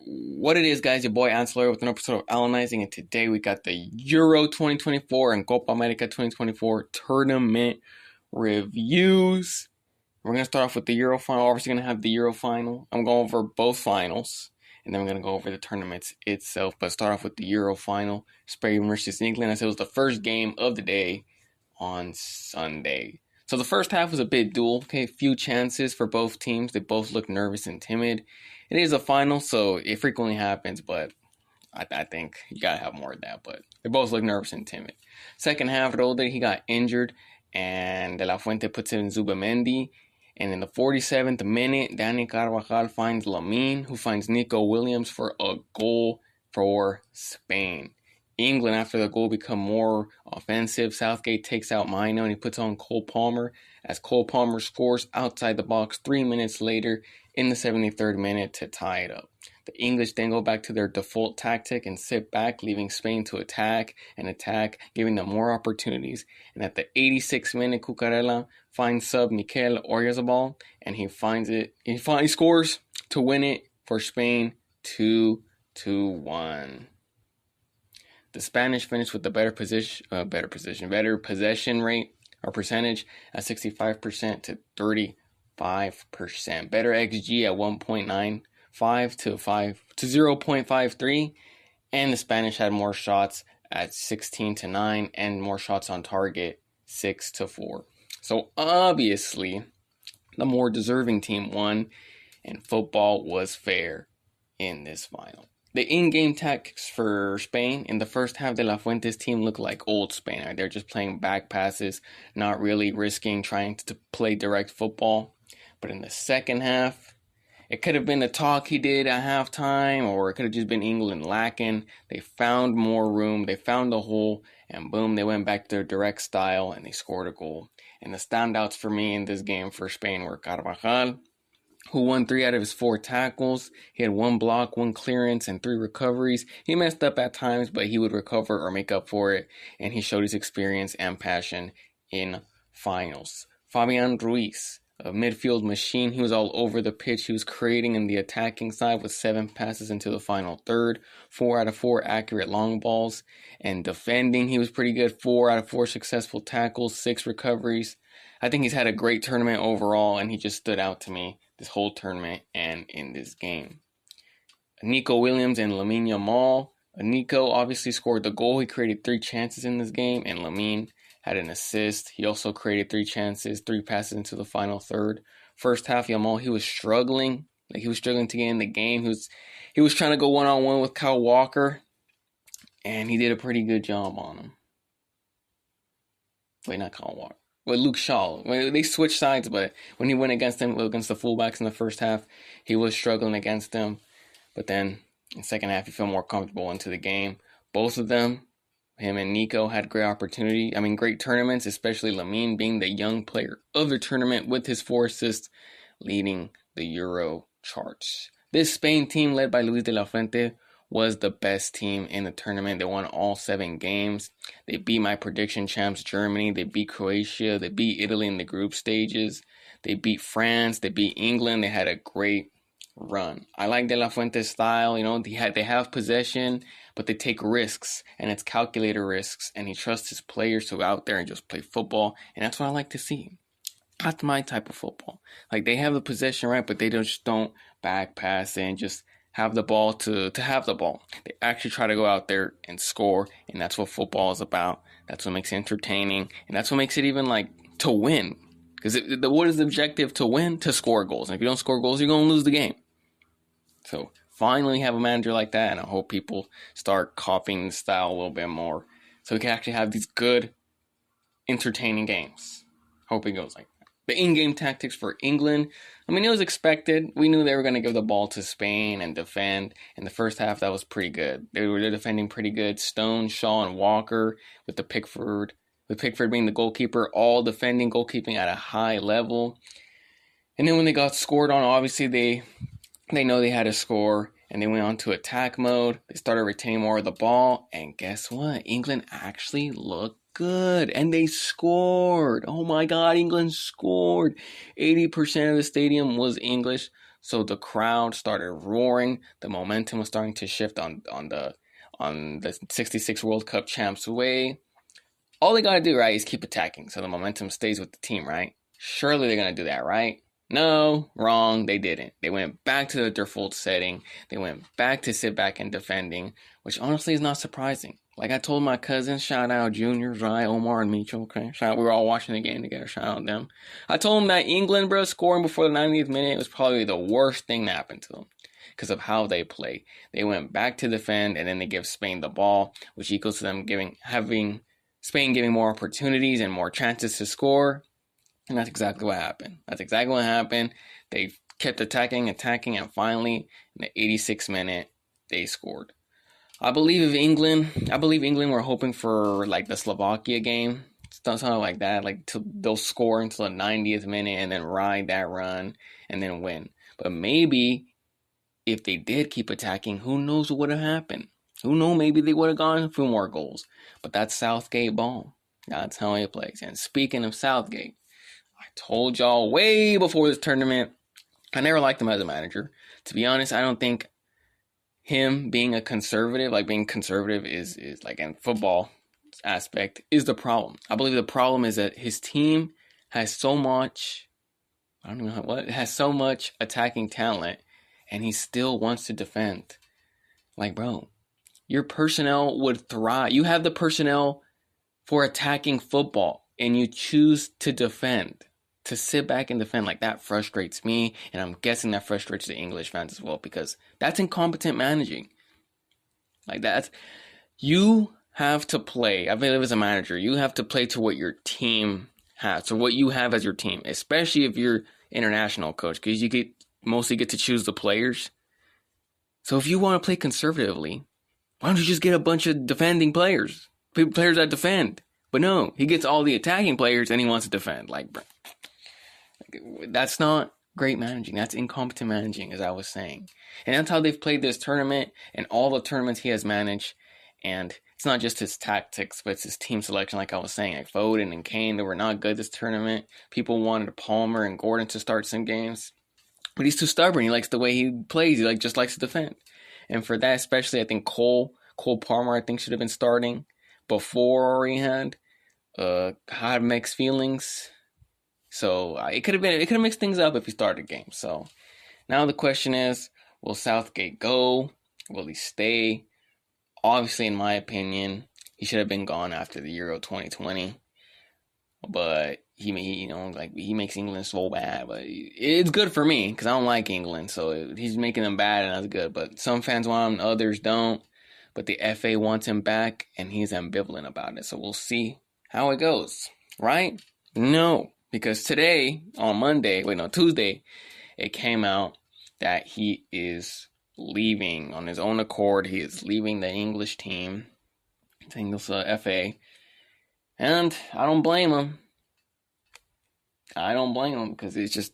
what it is, guys? Your boy Ansler with an episode of Analyzing, and today we got the Euro 2024 and Copa America 2024 tournament reviews. We're going to start off with the Euro final. Obviously, going to have the Euro final. I'm going over both finals, and then we're going to go over the tournaments itself. But start off with the Euro final, Spain versus England, as it was the first game of the day on Sunday. So the first half was a bit dual. Okay, few chances for both teams. They both looked nervous and timid. It is a final, so it frequently happens, but I think you gotta have more of that. But they both look nervous and timid. Second half, Rodri, he got injured, and De La Fuente puts it in Zubamendi. And in the 47th minute, Dani Carvajal finds Lamine, who finds Nico Williams for a goal for Spain. England, after the goal, become more offensive. Southgate takes out Mino and he puts on Cole Palmer, as Cole Palmer scores outside the box 3 minutes later in the 73rd minute to tie it up. The English then go back to their default tactic and sit back, leaving Spain to attack, giving them more opportunities. And at the 86th minute, Cucurella finds sub Mikel Oyarzabal, and he scores to win it for Spain 2-1. The Spanish finished with the better possession rate or percentage at 65% to 35%. Better XG at 1.95 to 0.53, and the Spanish had more shots at 16-9 and more shots on target 6-4. So obviously, the more deserving team won, and football was fair in this final. The in-game tactics for Spain in the first half, De La Fuente's team looked like old Spain. Right? They're just playing back passes, not really trying to play direct football. But in the second half, it could have been the talk he did at halftime, or it could have just been England lacking. They found more room, they found a hole, and boom, they went back to their direct style and they scored a goal. And the standouts for me in this game for Spain were Carvajal, who won 3 out of his 4 tackles. He had 1 block, 1 clearance, and 3 recoveries. He messed up at times, but he would recover or make up for it, and he showed his experience and passion in finals. Fabian Ruiz, a midfield machine. He was all over the pitch. He was creating in the attacking side with 7 passes into the final third, 4 out of 4 accurate long balls, and defending, he was pretty good. 4 out of 4 successful tackles, 6 recoveries. I think he's had a great tournament overall, and he just stood out to me this whole tournament and in this game. Nico Williams and Lamine Yamal. Nico obviously scored the goal. He created 3 chances in this game, and Lamine had an assist. He also created 3 chances, 3 passes into the final third. First half, Yamal, he was struggling. He was struggling to get in the game. He was trying to go one-on-one with Kyle Walker, and he did a pretty good job on him. Wait, not Kyle Walker. With Luke Shaw. They switched sides, but when he went against the fullbacks in the first half, he was struggling against them. But then in the second half, he felt more comfortable into the game. Both of them, him and Nico, had great tournaments, especially Lamine being the young player of the tournament with his 4 assists, leading the Euro charts. This Spain team, led by Luis de la Fuente, was the best team in the tournament. They won all 7 games. They beat my prediction champs, Germany. They beat Croatia. They beat Italy in the group stages. They beat France. They beat England. They had a great run. I like De La Fuente's style. They have possession, but they take risks, and it's calculated risks, and he trusts his players to go out there and just play football, and that's what I like to see. That's my type of football. They have the possession, right, but they just don't back pass and just have the ball to have the ball. They actually try to go out there and score, and that's what football is about. That's what makes it entertaining, and that's what makes it even to win. Because what is the objective to win? To score goals. And if you don't score goals, you're going to lose the game. So finally have a manager like that, and I hope people start copying the style a little bit more so we can actually have these good, entertaining games. Hope it goes like that. The in-game tactics for England, it was expected. We knew they were going to give the ball to Spain and defend. In the first half, that was pretty good. They're defending pretty good. Stone, Shaw, and Walker with Pickford being the goalkeeper, all defending, goalkeeping at a high level. And then when they got scored on, obviously they know they had to score, and they went on to attack mode. They started retaining more of the ball, and guess what? England actually looked good, and they scored. Oh my God, England scored. 80% of the stadium was English, So the crowd started roaring. The momentum was starting to shift on the 66 World Cup champs way. All they gotta do, right, is keep attacking so the momentum stays with the team, right? Surely they're gonna do that, right? No, wrong, they didn't. They went back to the default setting. They went back to sit back and defending, which honestly is not surprising. Like I told my cousins, shout out juniors, right? Omar and Mitchell, okay? Shout out, we were all watching the game together, shout out them. I told them that England, bro, scoring before the 90th minute was probably the worst thing that happened to them because of how they play. They went back to defend, and then they give Spain the ball, which equals to them having Spain giving more opportunities and more chances to score. And that's exactly what happened. They kept attacking, and finally, in the 86th minute, they scored. I believe England were hoping for like the Slovakia game, something like that. Like they'll score until the 90th minute and then ride that run and then win. But maybe if they did keep attacking, who knows what would have happened? Who knows? Maybe they would have gotten a few more goals. But that's Southgate ball. That's how he plays. And speaking of Southgate, I told y'all way before this tournament, I never liked him as a manager. To be honest, I don't think him being a conservative, like being conservative is like in football aspect, is the problem. I believe the problem is that his team has so much, has so much attacking talent, and he still wants to defend. Like, bro, your personnel would thrive. You have the personnel for attacking football, and you choose to defend, to sit back and defend. Like, that frustrates me, and I'm guessing that frustrates the English fans as well, because that's incompetent managing. Like, you have to play. I believe as a manager, you have to play to what your team has, or what you have as your team, especially if you're international coach, because you mostly get to choose the players. So if you want to play conservatively, why don't you just get a bunch of defending players that defend? But no, he gets all the attacking players and he wants to defend. Like, bro, that's not great managing. That's incompetent managing, as I was saying. And that's how they've played this tournament and all the tournaments he has managed. And it's not just his tactics, but it's his team selection, like I was saying. Like Foden and Kane, they were not good this tournament. People wanted Palmer and Gordon to start some games. But he's too stubborn. He likes the way he plays. He just likes to defend. And for that, especially, I think Cole Palmer, I think, should have been starting before he had mixed feelings. So it could have mixed things up if he started a game. So now the question is, will Southgate go? Will he stay? Obviously, in my opinion, he should have been gone after the Euro 2020. But he makes England so bad. But it's good for me because I don't like England. So he's making them bad, and that's good. But some fans want him, others don't. But the FA wants him back, and he's ambivalent about it. So we'll see how it goes, right? No, because today, Tuesday, it came out that he is leaving on his own accord. He is leaving the English team, the English FA. And I don't blame him. Because it's just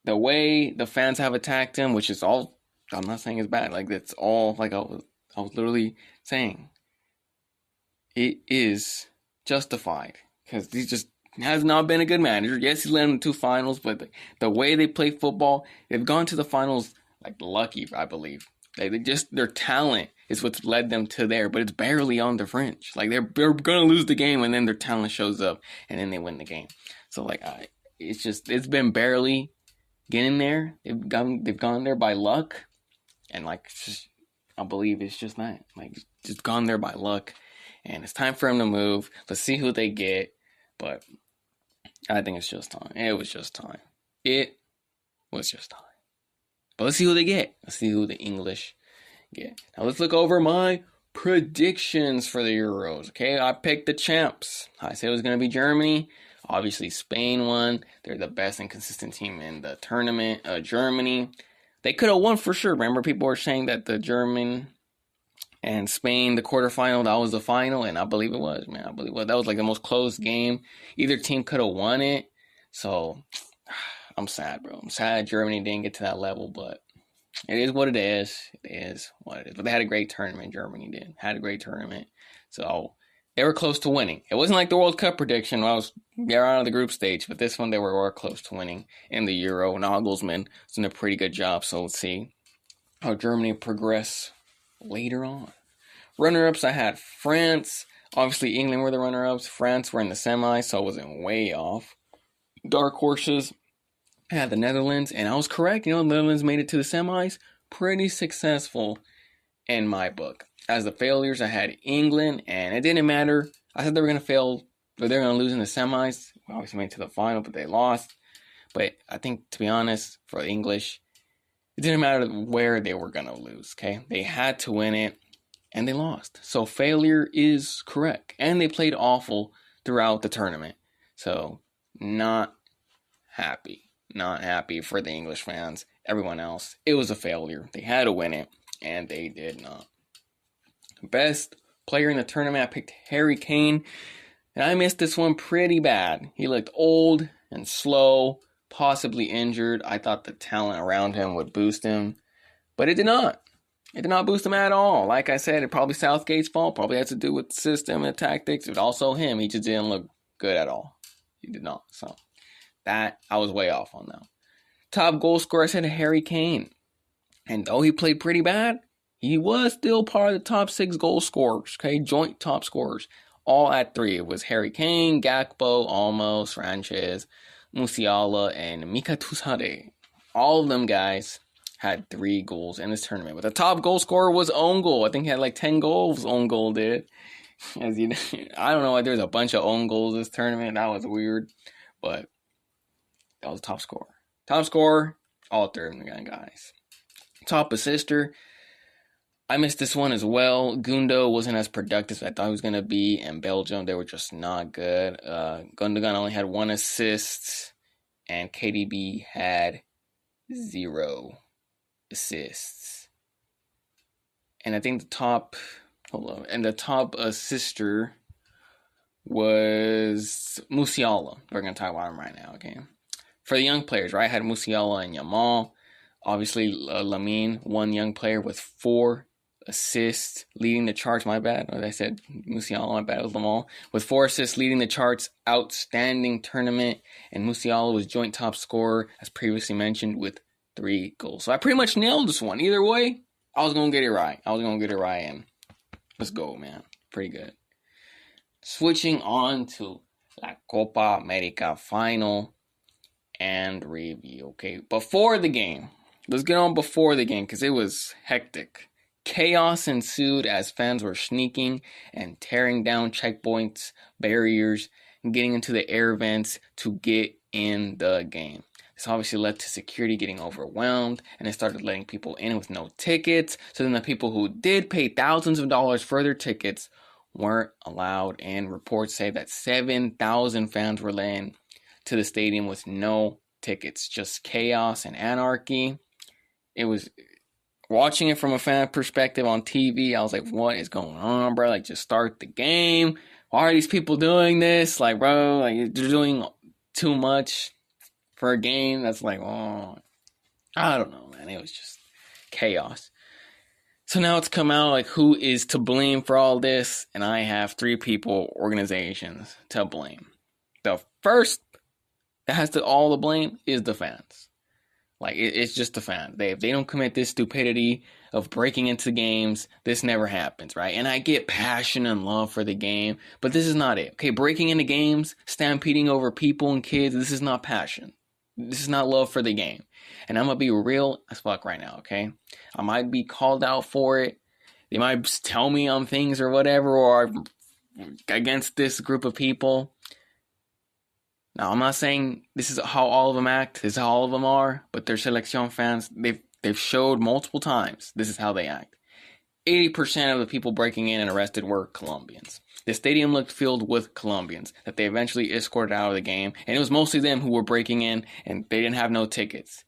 the way the fans have attacked him, which is all, I'm not saying it's bad. Like, it's all, like I was literally saying, it is justified. Because he just has not been a good manager. Yes, he led them to 2 finals, but the way they play football, they've gone to the finals, like, lucky, I believe. Like, their talent is what's led them to there, but it's barely on the fringe. Like, they're gonna lose the game, and then their talent shows up, and then they win the game. So, like, it's been barely getting there. They've gone there by luck, and I believe it's just that, just gone there by luck, and it's time for him to move. Let's see who they get, but I think it's just time. It was just time. But let's see who they get. Let's see who the English get. Now let's look over my predictions for the Euros. Okay, I picked the champs. I said it was going to be Germany. Obviously, Spain won. They're the best and consistent team in the tournament. Germany, they could have won for sure. Remember, people were saying that the German and Spain, the quarterfinal, that was the final, and I believe it was, man. I believe that was like the most close game. Either team could have won it. So I'm sad, bro. I'm sad Germany didn't get to that level, but it is what it is. It is what it is. But they had a great tournament. Germany did. Had a great tournament. So They were close to winning. It wasn't like the World Cup prediction. They're out of the group stage, but this one they were close to winning in the Euro. Nagelsmann was doing a pretty good job, so let's see how Germany progress later on. Runner-ups, I had France. Obviously, England were the runner-ups. France were in the semis, so I wasn't way off. Dark horses, I had the Netherlands, and I was correct. The Netherlands made it to the semis. Pretty successful in my book. As the failures, I had England, and it didn't matter. I said they were going to fail, but they were going to lose in the semis. We obviously made it to the final, but they lost. But I think, to be honest, for the English, it didn't matter where they were going to lose, okay? They had to win it, and they lost. So failure is correct. And they played awful throughout the tournament. So not happy. Not happy for the English fans. Everyone else, it was a failure. They had to win it, and they did not. Best player in the tournament, I picked Harry Kane, and I missed this one pretty bad. He looked old and slow, possibly injured. I thought the talent around him would boost him, but it did not. It did not boost him at all. Like I said, it probably Southgate's fault. Probably has to do with the system and the tactics. But also him. He just didn't look good at all. He did not. So that, I was way off on that. Top goal scorer, I said Harry Kane. And though he played pretty bad, he was still part of the top 6 goal scorers. Okay, joint top scorers. All at 3. It was Harry Kane, Gakpo, Olmo, Sanchez, Musiala, and Mika Toussaint. All of them guys had 3 goals in this tournament. But the top goal scorer was own goal. I think he had like 10 goals, own goal did. As you know, I don't know why there's a bunch of own goals this tournament. That was weird. But that was top scorer. Top scorer, all 3 of them guys. Top assister, I missed this one as well. Gundo wasn't as productive as I thought he was going to be. In Belgium, they were just not good. Gundogan only had 1 assist. And KDB had 0 assists. And I think the top assister was Musiala. We're going to talk about him right now, okay? For the young players, right, I had Musiala and Yamal. Obviously, Lamine, one young player with 4 assists, leading the charts. My bad. As I said, Musiala, my bad. It was Yamal. With 4 assists, leading the charts. Outstanding tournament. And Musiala was joint top scorer, as previously mentioned, with 3 goals. So I pretty much nailed this one. Either way, I was going to get it right. And let's go, man. Pretty good. Switching on to La Copa America final and review. Okay, before the game. Let's get on before the game because it was hectic. Chaos ensued as fans were sneaking and tearing down checkpoints, barriers, and getting into the air vents to get in the game. This obviously led to security getting overwhelmed, and it started letting people in with no tickets. So then the people who did pay thousands of dollars for their tickets weren't allowed, and reports say that 7,000 fans were let in to the stadium with no tickets. Just chaos and anarchy. It was, watching it from a fan perspective on TV, I was like, what is going on, bro? Like, just start the game. Why are these people doing this? Like, bro, like, they're doing too much for a game. That's like, oh, I don't know, man. It was just chaos. So now it's come out, like, who is to blame for all this? And I have 3 organizations to blame. The first that has all the blame is the fans. Like, it's just the fans. If they don't commit this stupidity of breaking into games, this never happens, right? And I get passion and love for the game, but this is not it. Okay, breaking into games, stampeding over people and kids, this is not passion. This is not love for the game. And I'm going to be real as fuck right now, okay? I might be called out for it. They might tell me on things or whatever, or against this group of people. Now, I'm not saying this is how all of them act, this is how all of them are, but they're Selección fans. They've showed multiple times this is how they act. 80% of the people breaking in and arrested were Colombians. The stadium looked filled with Colombians that they eventually escorted out of the game, and it was mostly them who were breaking in, and they didn't have no tickets.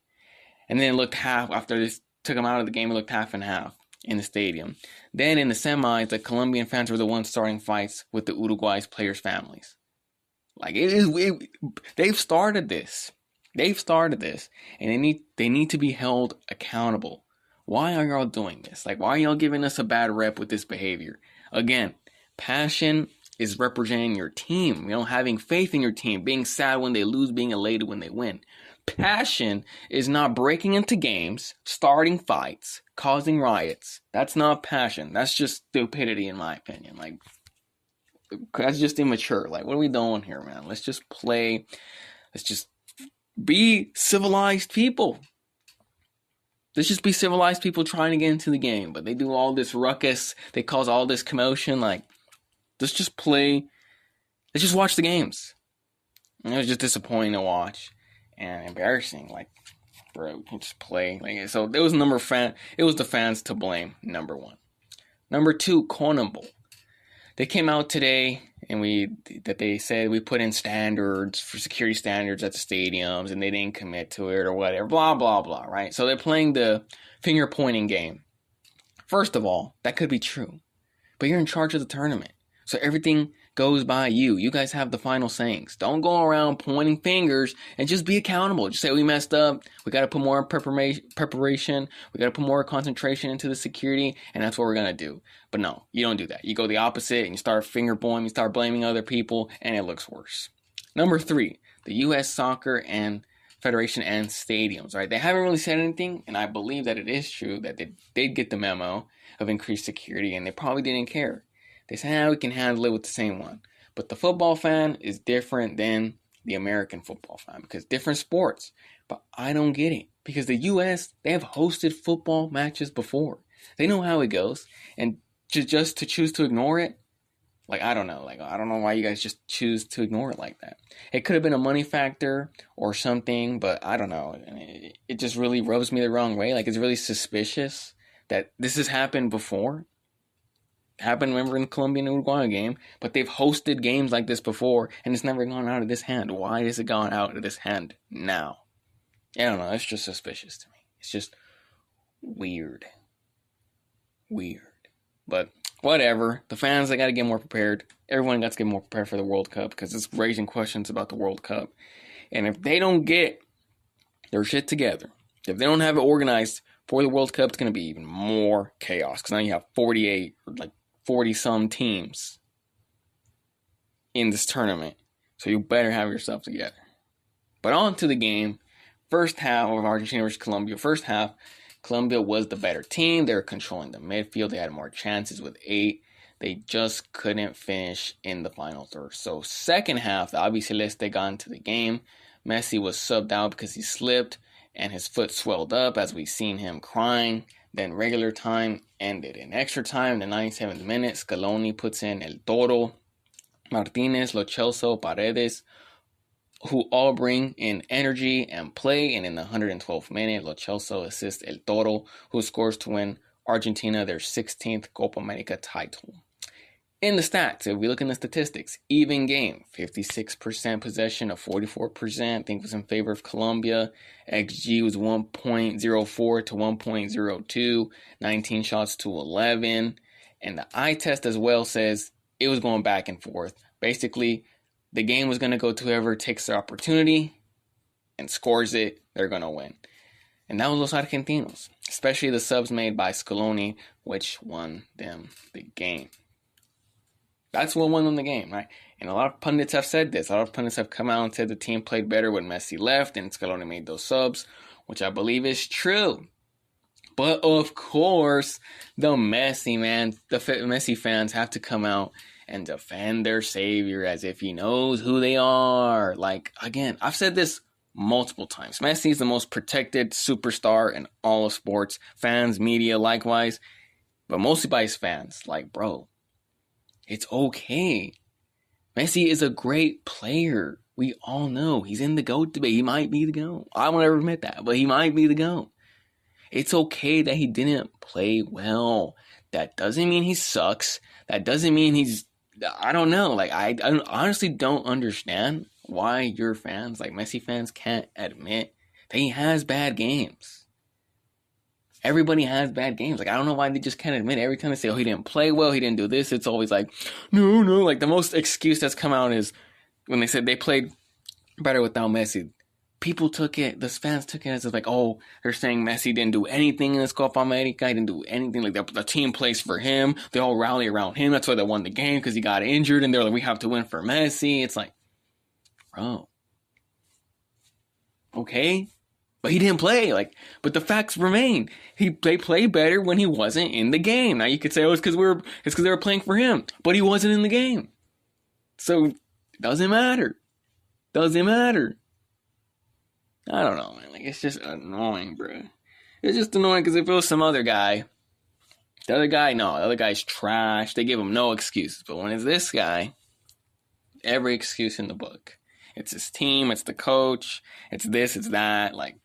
And then it looked half, after this took them out of the game, it looked half and half in the stadium. Then in the semis, the Colombian fans were the ones starting fights with the Uruguay's players' families. Like, they've started this. And they need to be held accountable. Why are y'all doing this? Like, why are y'all giving us a bad rep with this behavior? Again, passion is representing your team, having faith in your team, being sad when they lose, being elated when they win. Passion is not breaking into games, starting fights, causing riots. That's not passion. That's just stupidity, in my opinion. Like, that's just immature. Like, what are we doing here, man? Let's just play. Let's just be civilized people. Let's just be civilized people trying to get into the game. But they do all this ruckus. They cause all this commotion. Like, let's just play. Let's just watch the games. And it was just disappointing to watch and embarrassing. Like, bro, we can just play. Like, so it was the fans to blame. Number one. Number two, CONMEBOL. They came out today and they said we put in standards for security standards at the stadiums and they didn't commit to it or whatever. Blah, blah, blah, right? So they're playing the finger pointing game. First of all, that could be true. But you're in charge of the tournament. So everything goes by you. You guys have the final sayings. Don't go around pointing fingers and just be accountable. Just say we messed up. We got to put more preparation. We got to put more concentration into the security. And that's what we're going to do. But no, you don't do that. You go the opposite and you start finger pointing. You start blaming other people and it looks worse. Number three, the U.S. Soccer and Federation and stadiums, right? They haven't really said anything. And I believe that it is true that they did get the memo of increased security and they probably didn't care. They say, we can handle it with the same one. But the football fan is different than the American football fan because different sports. But I don't get it because the U.S., they have hosted football matches before. They know how it goes. And just to choose to ignore it, like, I don't know. Like, I don't know why you guys just choose to ignore it like that. It could have been a money factor or something, but I don't know. It just really rubs me the wrong way. Like, it's really suspicious that this has happened before. Happened, remember, in the Colombia and Uruguay game, but they've hosted games like this before, and it's never gone out of this hand. Why has it gone out of this hand now? I don't know. It's just suspicious to me. It's just weird. But whatever. The fans, they got to get more prepared. Everyone got to get more prepared for the World Cup because it's raising questions about the World Cup. And if they don't get their shit together, if they don't have it organized for the World Cup, it's going to be even more chaos because now you have 48 or like 40-some teams in this tournament. So you better have yourself together. But on to the game. First half of Argentina versus Colombia. First half, Colombia was the better team. They were controlling the midfield. They had more chances with 8. They just couldn't finish in the final third. So second half, the Albiceleste got into the game. Messi was subbed out because he slipped and his foot swelled up as we seen him crying. Then regular time ended. In extra time, the 97th minute, Scaloni puts in El Toro, Martinez, Lo Celso, Paredes, who all bring in energy and play. And in the 112th minute, Lo Celso assists El Toro, who scores to win Argentina their 16th Copa America title. In the stats, if we look in the statistics, even game, 56% possession of 44%, I think was in favor of Colombia. XG was 1.04 to 1.02, 19 shots to 11. And the eye test as well says it was going back and forth. Basically, the game was going to go to whoever takes the opportunity and scores it, they're going to win. And that was Los Argentinos, especially the subs made by Scaloni, which won them the game. That's what won them the game, right? And a lot of pundits have said this. A lot of pundits have come out and said the team played better when Messi left and Scaloni made those subs, which I believe is true. But of course, the Messi fans have to come out and defend their savior as if he knows who they are. Like, again, I've said this multiple times. Messi is the most protected superstar in all of sports. Fans, media, likewise. But mostly by his fans. Like, bro, it's okay. Messi is a great player. We all know. He's in the GOAT debate. He might be the GOAT. I won't ever admit that, but he might be the GOAT. It's okay that he didn't play well. That doesn't mean he sucks. That doesn't mean he's... I don't know. Like, I honestly don't understand why your fans, like Messi fans, can't admit that he has bad games. Everybody has bad games. Like, I don't know why they just can't admit it. Every time they say, oh, he didn't play well, he didn't do this, it's always like, no. Like, the most excuse that's come out is when they said they played better without Messi. people took it, the fans took it as like, oh, they're saying Messi didn't do anything in this Copa America. He didn't do anything. Like, the team plays for him. They all rally around him. That's why they won the game, because he got injured. And they're like, we have to win for Messi. It's like, bro, okay. But he didn't play. Like, but the facts remain. They played better when he wasn't in the game. Now you could say, oh, it's because they were playing for him. But he wasn't in the game. So, it doesn't matter. Doesn't matter. I don't know, man. Like, it's just annoying, bro. It's just annoying because if it was some other guy, the other guy's trash. They give him no excuses. But when it's this guy, every excuse in the book. It's his team, it's the coach, it's this, it's that. Like,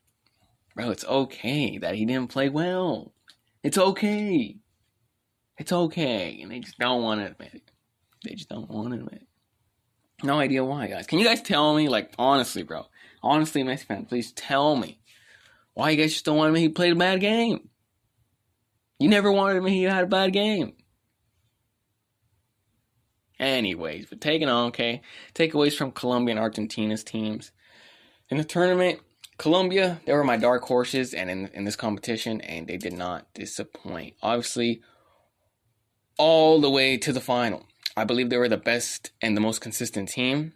bro, it's okay that he didn't play well. It's okay. It's okay. And they just don't want to admit it. They just don't want to admit it. No idea why, guys. Can you guys tell me, like, honestly, bro? Honestly, Messi fan, please tell me why you guys just don't want him he played a bad game. You never wanted him he had a bad game. Anyways, but takeaways from Colombia and Argentina's teams. In the tournament, Colombia, they were my dark horses and in this competition, and they did not disappoint. Obviously, all the way to the final. I believe they were the best and the most consistent team.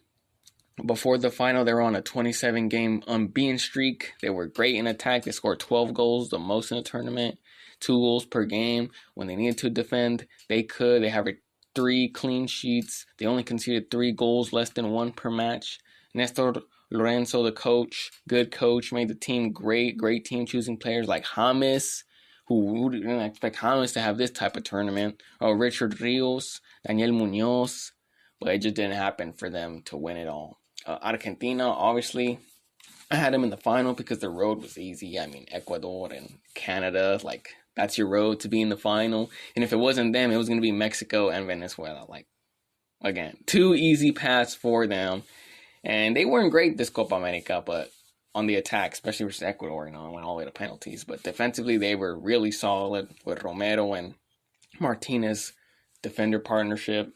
Before the final, they were on a 27-game unbeaten streak. They were great in attack. They scored 12 goals, the most in the tournament. 2 goals per game. When they needed to defend, they could. They have 3 clean sheets. They only conceded 3 goals, less than 1 per match. Nestor Lorenzo, the coach, good coach, made the team great team choosing players like James, who didn't expect James to have this type of tournament. Richard Rios, Daniel Munoz, but it just didn't happen for them to win it all. Argentina, obviously, I had them in the final because the road was easy. I mean, Ecuador and Canada, like, that's your road to be in the final. And if it wasn't them, it was going to be Mexico and Venezuela. Like, again, 2 easy paths for them. And they weren't great this Copa America, but on the attack, especially versus Ecuador, it went all the way to penalties. But defensively, they were really solid with Romero and Martinez defender partnership.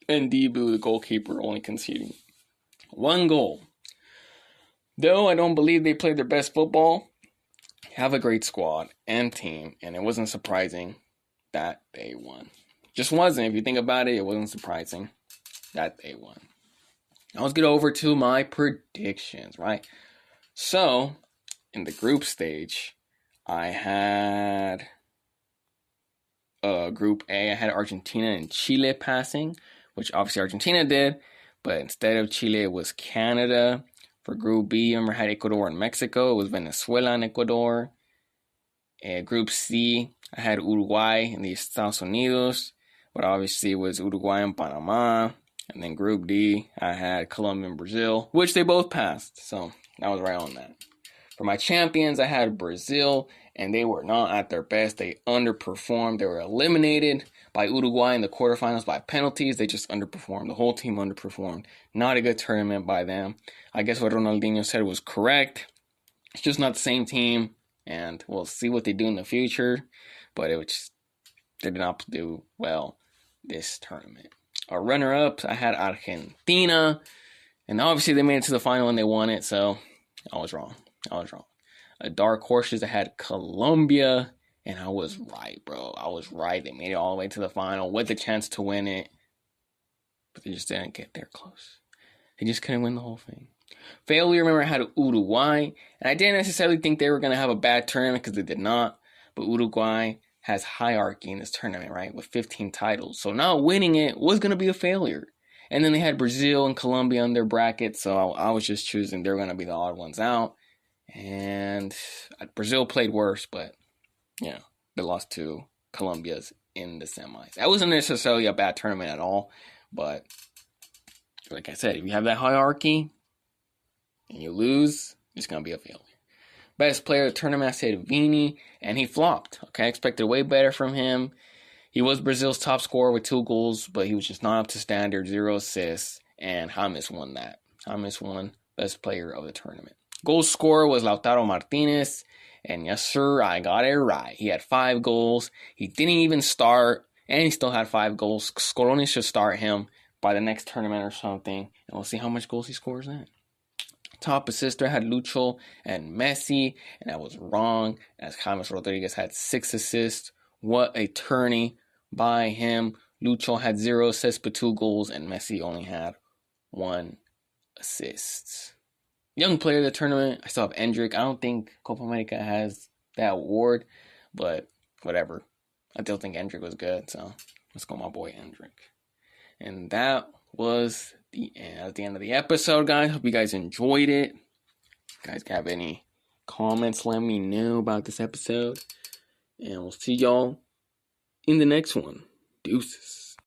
And Dibu, the goalkeeper, only conceding 1 goal. Though I don't believe they played their best football, have a great squad and team, and it wasn't surprising that they won. Just wasn't. If you think about it, it wasn't surprising that they won. Now let's get over to my predictions, right? So, in the group stage, I had Group A. I had Argentina and Chile passing, which obviously Argentina did, but instead of Chile, it was Canada. For Group B, I had Ecuador and Mexico. It was Venezuela and Ecuador. Group C, I had Uruguay and the Estados Unidos, but obviously it was Uruguay and Panama. And then Group D, I had Colombia and Brazil, which they both passed. So I was right on that. For my champions, I had Brazil, and they were not at their best. They underperformed. They were eliminated by Uruguay in the quarterfinals by penalties. They just underperformed. The whole team underperformed. Not a good tournament by them. I guess what Ronaldinho said was correct. It's just not the same team, and we'll see what they do in the future. But they did not do well this tournament. Our runner-ups, I had Argentina, and obviously they made it to the final and they won it, so I was wrong. Dark horses, I had Colombia, and I was right, bro. I was right. They made it all the way to the final with the chance to win it, but they just didn't get there close. They just couldn't win the whole thing. Failure, remember, I had Uruguay, and I didn't necessarily think they were going to have a bad tournament because they did not, but Uruguay has hierarchy in this tournament, right, with 15 titles. So not winning it was going to be a failure. And then they had Brazil and Colombia in their bracket, so I was just choosing they're going to be the odd ones out. And Brazil played worse, but, they lost to Colombia's in the semis. That wasn't necessarily a bad tournament at all, but like I said, if you have that hierarchy and you lose, it's going to be a failure. Best player of the tournament, I said Vini, and he flopped. Okay, I expected way better from him. He was Brazil's top scorer with 2 goals, but he was just not up to standard, 0 assists, and James won that. James won best player of the tournament. Goal scorer was Lautaro Martinez, and yes, sir, I got it right. He had 5 goals. He didn't even start, and he still had 5 goals. Scaloni should start him by the next tournament or something, and we'll see how much goals he scores then. Top assister had Lucho and Messi, and I was wrong, as James Rodriguez had 6 assists. What a tourney by him. Lucho had 0 assists but 2 goals, and Messi only had 1 assist. Young player of the tournament, I still have Endrick. I don't think Copa America has that award, but whatever. I still think Endrick was good, so let's go my boy Endrick. And that was the end of the episode, guys. Hope you guys enjoyed it. If you guys have any comments, let me know about this episode. And we'll see y'all in the next one. Deuces.